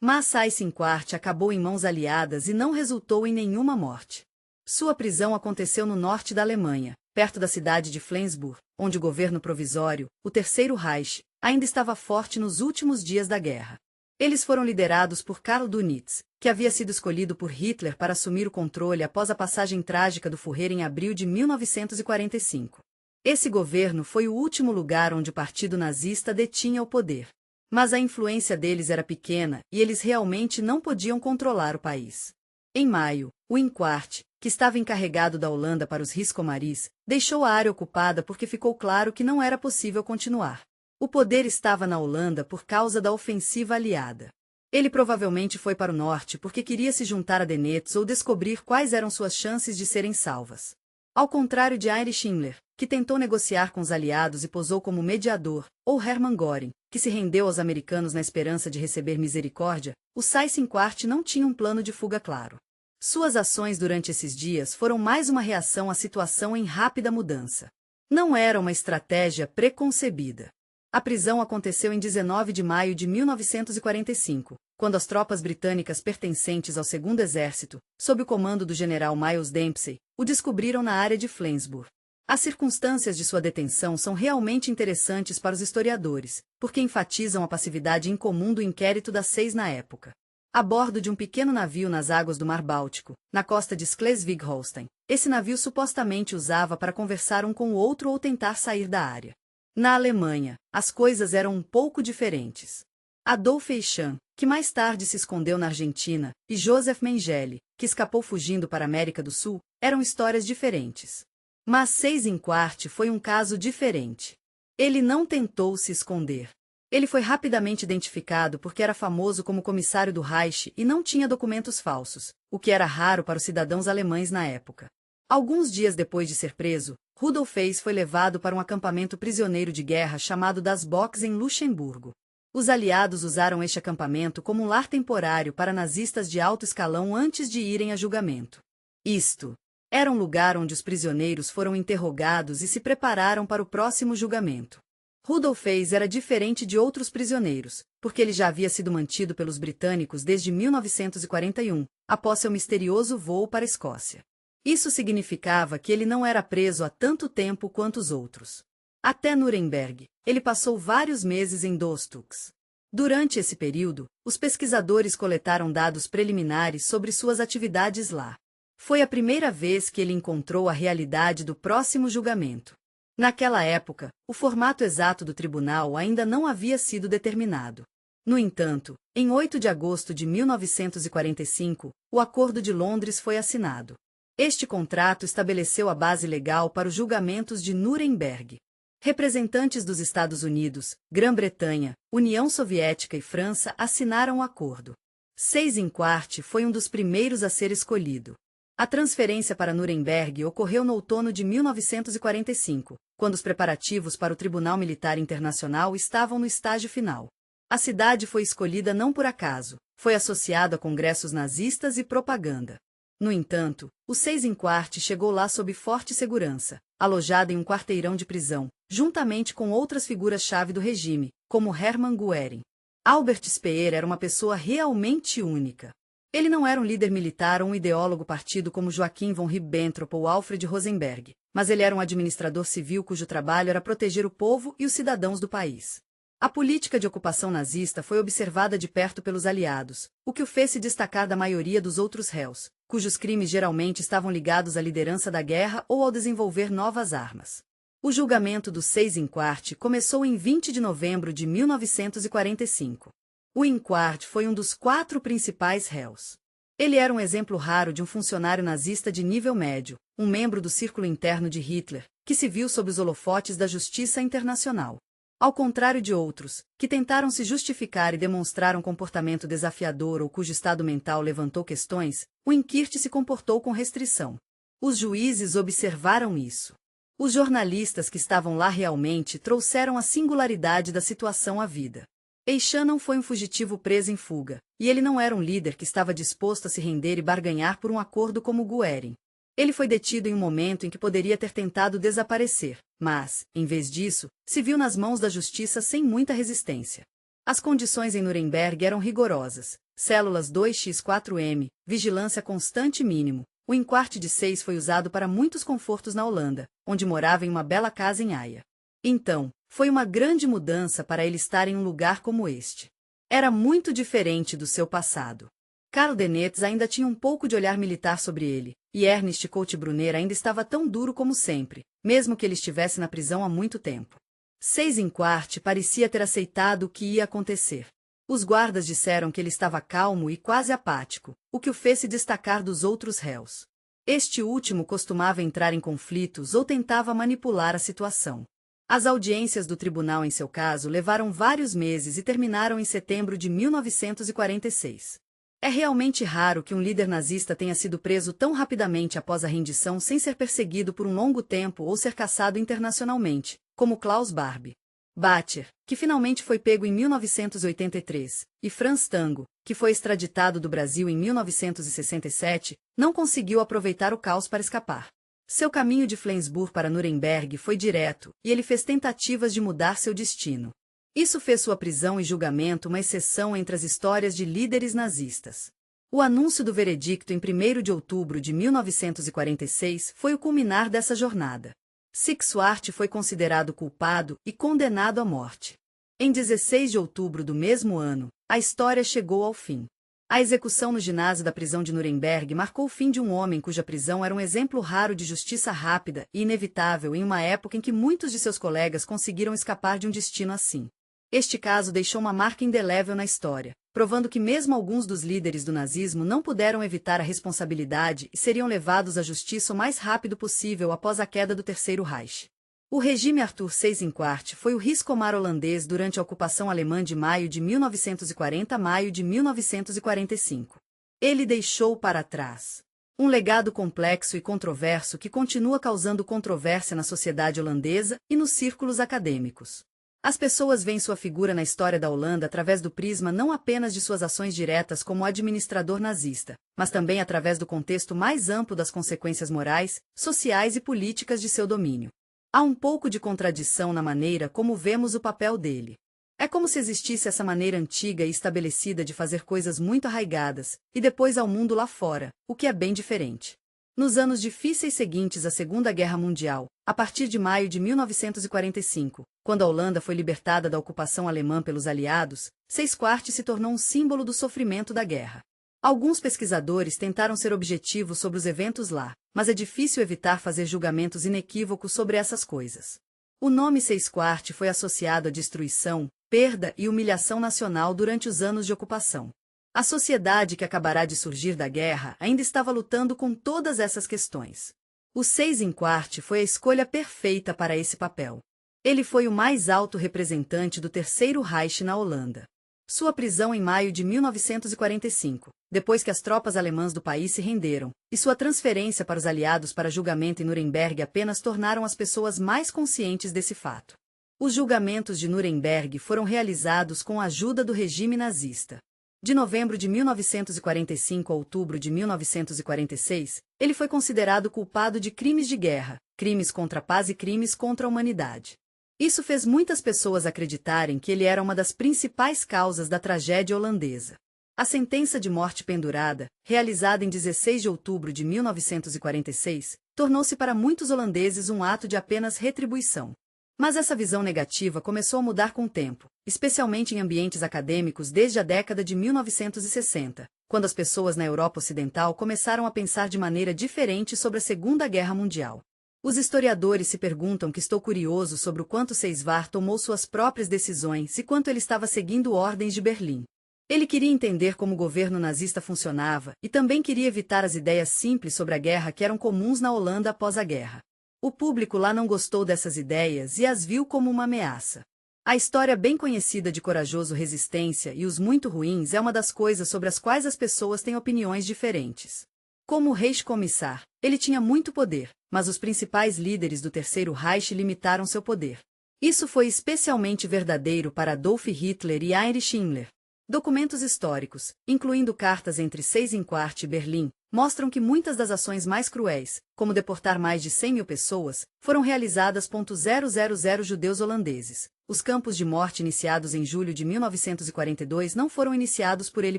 Mas Seyss-Inquart acabou em mãos aliadas e não resultou em nenhuma morte. Sua prisão aconteceu no norte da Alemanha, perto da cidade de Flensburg, onde o governo provisório, o Terceiro Reich, ainda estava forte nos últimos dias da guerra. Eles foram liderados por Karl Dönitz, que havia sido escolhido por Hitler para assumir o controle após a passagem trágica do Führer em abril de 1945. Esse governo foi o último lugar onde o partido nazista detinha o poder. Mas a influência deles era pequena e eles realmente não podiam controlar o país. Em maio, o Inquart, que estava encarregado da Holanda para os Riscomaris, deixou a área ocupada porque ficou claro que não era possível continuar. O poder estava na Holanda por causa da ofensiva aliada. Ele provavelmente foi para o norte porque queria se juntar a Dönitz ou descobrir quais eram suas chances de serem salvas. Ao contrário de Heinrich Himmler, que tentou negociar com os aliados e posou como mediador, ou Hermann Göring, que se rendeu aos americanos na esperança de receber misericórdia, o Seyss-Inquart não tinha um plano de fuga claro. Suas ações durante esses dias foram mais uma reação à situação em rápida mudança. Não era uma estratégia preconcebida. A prisão aconteceu em 19 de maio de 1945, quando as tropas britânicas pertencentes ao Segundo Exército, sob o comando do general Miles Dempsey, o descobriram na área de Flensburg. As circunstâncias de sua detenção são realmente interessantes para os historiadores, porque enfatizam a passividade incomum do inquérito das 6 na época. A bordo de um pequeno navio nas águas do Mar Báltico, na costa de Schleswig-Holstein, esse navio supostamente usava para conversar um com o outro ou tentar sair da área. Na Alemanha, as coisas eram um pouco diferentes. Adolf Eichmann, que mais tarde se escondeu na Argentina, e Joseph Mengele, que escapou fugindo para a América do Sul, eram histórias diferentes. Mas Seyss-Inquart foi um caso diferente. Ele não tentou se esconder. Ele foi rapidamente identificado porque era famoso como comissário do Reich e não tinha documentos falsos, o que era raro para os cidadãos alemães na época. Alguns dias depois de ser preso, Rudolf Hess foi levado para um acampamento prisioneiro de guerra chamado Das Box em Luxemburgo. Os aliados usaram este acampamento como um lar temporário para nazistas de alto escalão antes de irem a julgamento. Isto era um lugar onde os prisioneiros foram interrogados e se prepararam para o próximo julgamento. Rudolf Hess era diferente de outros prisioneiros, porque ele já havia sido mantido pelos britânicos desde 1941, após seu misterioso voo para a Escócia. Isso significava que ele não era preso há tanto tempo quanto os outros. Até Nuremberg, ele passou vários meses em Dostux. Durante esse período, os pesquisadores coletaram dados preliminares sobre suas atividades lá. Foi a primeira vez que ele encontrou a realidade do próximo julgamento. Naquela época, o formato exato do tribunal ainda não havia sido determinado. No entanto, em 8 de agosto de 1945, o Acordo de Londres foi assinado. Este contrato estabeleceu a base legal para os julgamentos de Nuremberg. Representantes dos Estados Unidos, Grã-Bretanha, União Soviética e França assinaram o acordo. Seyss-Inquart foi um dos primeiros a ser escolhido. A transferência para Nuremberg ocorreu no outono de 1945, quando os preparativos para o Tribunal Militar Internacional estavam no estágio final. A cidade foi escolhida não por acaso, foi associada a congressos nazistas e propaganda. No entanto, o Seyss-Inquart chegou lá sob forte segurança, alojado em um quarteirão de prisão, juntamente com outras figuras-chave do regime, como Hermann Göring. Albert Speer era uma pessoa realmente única. Ele não era um líder militar ou um ideólogo partido como Joachim von Ribbentrop ou Alfred Rosenberg, mas ele era um administrador civil cujo trabalho era proteger o povo e os cidadãos do país. A política de ocupação nazista foi observada de perto pelos aliados, o que o fez se destacar da maioria dos outros réus, cujos crimes geralmente estavam ligados à liderança da guerra ou ao desenvolver novas armas. O julgamento do Seyss-Inquart começou em 20 de novembro de 1945. O Inquart foi um dos 4 principais réus. Ele era um exemplo raro de um funcionário nazista de nível médio, um membro do círculo interno de Hitler, que se viu sob os holofotes da justiça internacional. Ao contrário de outros, que tentaram se justificar e demonstrar um comportamento desafiador ou cujo estado mental levantou questões, o Inquart se comportou com restrição. Os juízes observaram isso. Os jornalistas que estavam lá realmente trouxeram a singularidade da situação à vida. Eichmann não foi um fugitivo preso em fuga, e ele não era um líder que estava disposto a se render e barganhar por um acordo como Göring. Ele foi detido em um momento em que poderia ter tentado desaparecer, mas, em vez disso, se viu nas mãos da justiça sem muita resistência. As condições em Nuremberg eram rigorosas: células 2x4m, vigilância constante mínimo. O Inquart de Seyss foi usado para muitos confortos na Holanda, onde morava em uma bela casa em Haia. Então, foi uma grande mudança para ele estar em um lugar como este. Era muito diferente do seu passado. Karl Denetz ainda tinha um pouco de olhar militar sobre ele, e Ernst Coutbrunner ainda estava tão duro como sempre, mesmo que ele estivesse na prisão há muito tempo. Seyss-Inquart parecia ter aceitado o que ia acontecer. Os guardas disseram que ele estava calmo e quase apático, o que o fez se destacar dos outros réus. Este último costumava entrar em conflitos ou tentava manipular a situação. As audiências do tribunal em seu caso levaram vários meses e terminaram em setembro de 1946. É realmente raro que um líder nazista tenha sido preso tão rapidamente após a rendição sem ser perseguido por um longo tempo ou ser caçado internacionalmente, como Klaus Barbie. Bacher, que finalmente foi pego em 1983, e Franz Tango, que foi extraditado do Brasil em 1967, não conseguiu aproveitar o caos para escapar. Seu caminho de Flensburg para Nuremberg foi direto, e ele fez tentativas de mudar seu destino. Isso fez sua prisão e julgamento uma exceção entre as histórias de líderes nazistas. O anúncio do veredicto em 1º de outubro de 1946 foi o culminar dessa jornada. Seyss-Inquart foi considerado culpado e condenado à morte. Em 16 de outubro do mesmo ano, a história chegou ao fim. A execução no ginásio da prisão de Nuremberg marcou o fim de um homem cuja prisão era um exemplo raro de justiça rápida e inevitável em uma época em que muitos de seus colegas conseguiram escapar de um destino assim. Este caso deixou uma marca indelével na história, provando que mesmo alguns dos líderes do nazismo não puderam evitar a responsabilidade e seriam levados à justiça o mais rápido possível após a queda do Terceiro Reich. O regime Arthur Seyss-Inquart foi o Riskomar holandês durante a ocupação alemã de maio de 1940 a maio de 1945. Ele deixou para trás um legado complexo e controverso que continua causando controvérsia na sociedade holandesa e nos círculos acadêmicos. As pessoas veem sua figura na história da Holanda através do prisma não apenas de suas ações diretas como administrador nazista, mas também através do contexto mais amplo das consequências morais, sociais e políticas de seu domínio. Há um pouco de contradição na maneira como vemos o papel dele. É como se existisse essa maneira antiga e estabelecida de fazer coisas muito arraigadas, e depois ao mundo lá fora, o que é bem diferente. Nos anos difíceis seguintes à Segunda Guerra Mundial, a partir de maio de 1945, quando a Holanda foi libertada da ocupação alemã pelos aliados, Seyss-Inquart se tornou um símbolo do sofrimento da guerra. Alguns pesquisadores tentaram ser objetivos sobre os eventos lá, mas é difícil evitar fazer julgamentos inequívocos sobre essas coisas. O nome Seyss-Inquart foi associado à destruição, perda e humilhação nacional durante os anos de ocupação. A sociedade que acabará de surgir da guerra ainda estava lutando com todas essas questões. O Seyss-Inquart foi a escolha perfeita para esse papel. Ele foi o mais alto representante do Terceiro Reich na Holanda. Sua prisão em maio de 1945, depois que as tropas alemãs do país se renderam, e sua transferência para os aliados para julgamento em Nuremberg apenas tornaram as pessoas mais conscientes desse fato. Os julgamentos de Nuremberg foram realizados com a ajuda do regime nazista. De novembro de 1945 a outubro de 1946, ele foi considerado culpado de crimes de guerra, crimes contra a paz e crimes contra a humanidade. Isso fez muitas pessoas acreditarem que ele era uma das principais causas da tragédia holandesa. A sentença de morte pendurada, realizada em 16 de outubro de 1946, tornou-se para muitos holandeses um ato de apenas retribuição. Mas essa visão negativa começou a mudar com o tempo, especialmente em ambientes acadêmicos desde a década de 1960, quando as pessoas na Europa Ocidental começaram a pensar de maneira diferente sobre a Segunda Guerra Mundial. Os historiadores se perguntam que estou curioso sobre o quanto Seyss-Inquart tomou suas próprias decisões e quanto ele estava seguindo ordens de Berlim. Ele queria entender como o governo nazista funcionava e também queria evitar as ideias simples sobre a guerra que eram comuns na Holanda após a guerra. O público lá não gostou dessas ideias e as viu como uma ameaça. A história bem conhecida de Corajoso Resistência e Os Muito Ruins é uma das coisas sobre as quais as pessoas têm opiniões diferentes. Como Reichskommissar, ele tinha muito poder, mas os principais líderes do Terceiro Reich limitaram seu poder. Isso foi especialmente verdadeiro para Adolf Hitler e Heinrich Himmler. Documentos históricos, incluindo cartas entre Seyss-Inquart e Berlim, mostram que muitas das ações mais cruéis, como deportar mais de 100 mil pessoas, foram realizadas. 000 judeus holandeses. Os campos de morte iniciados em julho de 1942 não foram iniciados por ele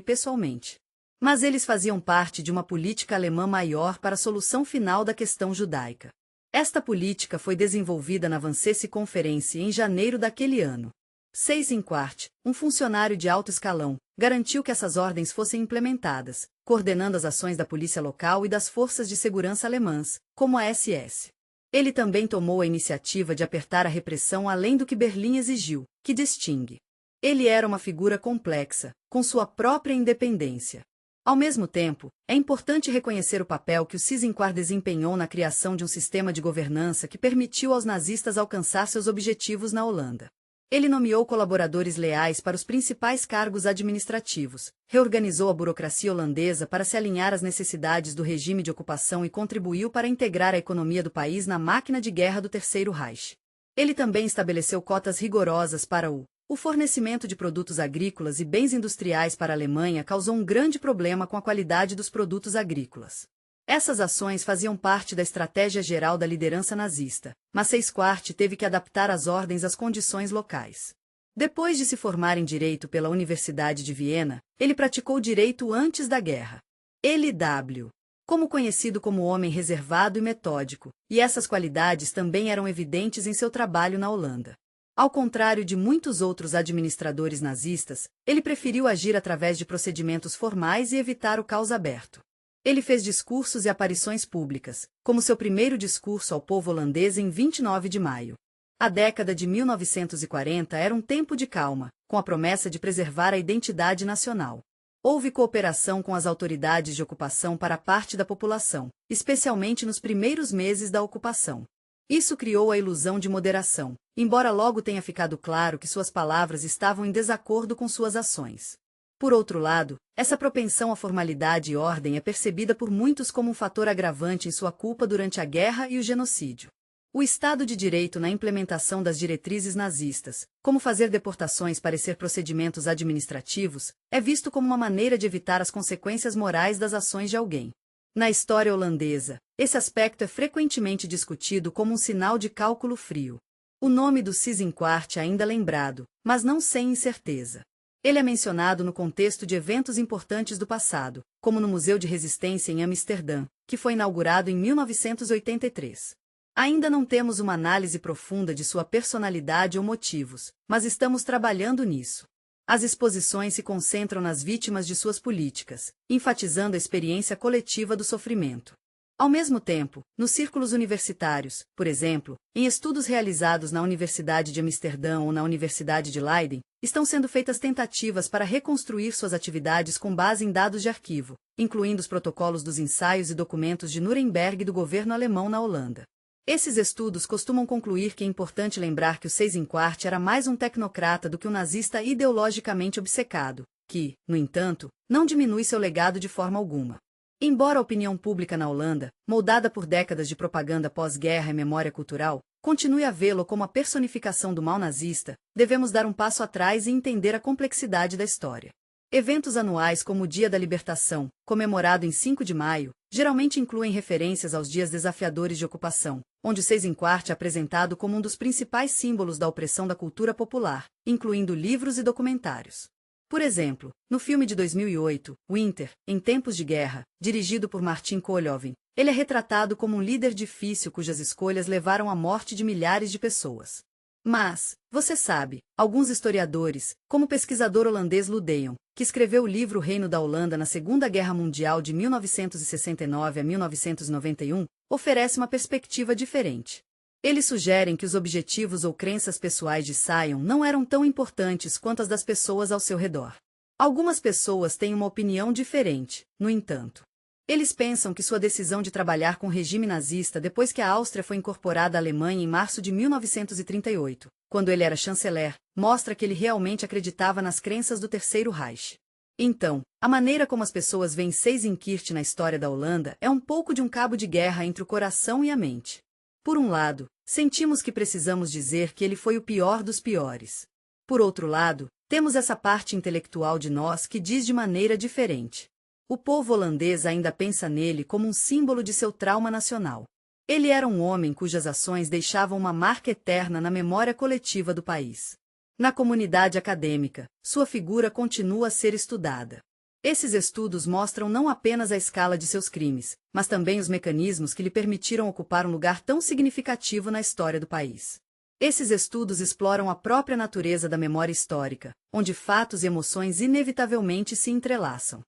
pessoalmente. Mas eles faziam parte de uma política alemã maior para a solução final da questão judaica. Esta política foi desenvolvida na Wannsee Conference em janeiro daquele ano. Seyss-Inquart, um funcionário de alto escalão, garantiu que essas ordens fossem implementadas, coordenando as ações da polícia local e das forças de segurança alemãs, como a SS. Ele também tomou a iniciativa de apertar a repressão além do que Berlim exigiu, que distingue. Ele era uma figura complexa, com sua própria independência. Ao mesmo tempo, é importante reconhecer o papel que o Seyss-Inquart desempenhou na criação de um sistema de governança que permitiu aos nazistas alcançar seus objetivos na Holanda. Ele nomeou colaboradores leais para os principais cargos administrativos, reorganizou a burocracia holandesa para se alinhar às necessidades do regime de ocupação e contribuiu para integrar a economia do país na máquina de guerra do Terceiro Reich. Ele também estabeleceu cotas rigorosas para o fornecimento de produtos agrícolas e bens industriais para a Alemanha causou um grande problema com a qualidade dos produtos agrícolas. Essas ações faziam parte da estratégia geral da liderança nazista, mas Seyss-Inquart teve que adaptar as ordens às condições locais. Depois de se formar em Direito pela Universidade de Viena, ele praticou Direito antes da guerra. L.W. Como conhecido como homem reservado e metódico, e essas qualidades também eram evidentes em seu trabalho na Holanda. Ao contrário de muitos outros administradores nazistas, ele preferiu agir através de procedimentos formais e evitar o caos aberto. Ele fez discursos e aparições públicas, como seu primeiro discurso ao povo holandês em 29 de maio. A década de 1940 era um tempo de calma, com a promessa de preservar a identidade nacional. Houve cooperação com as autoridades de ocupação para parte da população, especialmente nos primeiros meses da ocupação. Isso criou a ilusão de moderação, embora logo tenha ficado claro que suas palavras estavam em desacordo com suas ações. Por outro lado, essa propensão à formalidade e ordem é percebida por muitos como um fator agravante em sua culpa durante a guerra e o genocídio. O Estado de Direito na implementação das diretrizes nazistas, como fazer deportações parecer procedimentos administrativos, é visto como uma maneira de evitar as consequências morais das ações de alguém. Na história holandesa, esse aspecto é frequentemente discutido como um sinal de cálculo frio. O nome do Seyss-Inquart é ainda lembrado, mas não sem incerteza. Ele é mencionado no contexto de eventos importantes do passado, como no Museu de Resistência em Amsterdã, que foi inaugurado em 1983. Ainda não temos uma análise profunda de sua personalidade ou motivos, mas estamos trabalhando nisso. As exposições se concentram nas vítimas de suas políticas, enfatizando a experiência coletiva do sofrimento. Ao mesmo tempo, nos círculos universitários, por exemplo, em estudos realizados na Universidade de Amsterdã ou na Universidade de Leiden, estão sendo feitas tentativas para reconstruir suas atividades com base em dados de arquivo, incluindo os protocolos dos ensaios e documentos de Nuremberg do governo alemão na Holanda. Esses estudos costumam concluir que é importante lembrar que o Seyss-Inquart era mais um tecnocrata do que um nazista ideologicamente obcecado, que, no entanto, não diminui seu legado de forma alguma. Embora a opinião pública na Holanda, moldada por décadas de propaganda pós-guerra e memória cultural, continue a vê-lo como a personificação do mal nazista, devemos dar um passo atrás e entender a complexidade da história. Eventos anuais como o Dia da Libertação, comemorado em 5 de maio, geralmente incluem referências aos dias desafiadores de ocupação, onde o Seyss-Inquart é apresentado como um dos principais símbolos da opressão da cultura popular, incluindo livros e documentários. Por exemplo, no filme de 2008, Winter, em Tempos de Guerra, dirigido por Martin Kohlhoven, ele é retratado como um líder difícil cujas escolhas levaram à morte de milhares de pessoas. Mas, você sabe, alguns historiadores, como o pesquisador holandês Ludeon, que escreveu o livro O Reino da Holanda na Segunda Guerra Mundial de 1969 a 1991, oferece uma perspectiva diferente. Eles sugerem que os objetivos ou crenças pessoais de Sion não eram tão importantes quanto as das pessoas ao seu redor. Algumas pessoas têm uma opinião diferente, no entanto. Eles pensam que sua decisão de trabalhar com o regime nazista depois que a Áustria foi incorporada à Alemanha em março de 1938, quando ele era chanceler, mostra que ele realmente acreditava nas crenças do Terceiro Reich. Então, a maneira como as pessoas veem Seyss-Inquart na história da Holanda é um pouco de um cabo de guerra entre o coração e a mente. Por um lado, sentimos que precisamos dizer que ele foi o pior dos piores. Por outro lado, temos essa parte intelectual de nós que diz de maneira diferente. O povo holandês ainda pensa nele como um símbolo de seu trauma nacional. Ele era um homem cujas ações deixavam uma marca eterna na memória coletiva do país. Na comunidade acadêmica, sua figura continua a ser estudada. Esses estudos mostram não apenas a escala de seus crimes, mas também os mecanismos que lhe permitiram ocupar um lugar tão significativo na história do país. Esses estudos exploram a própria natureza da memória histórica, onde fatos e emoções inevitavelmente se entrelaçam.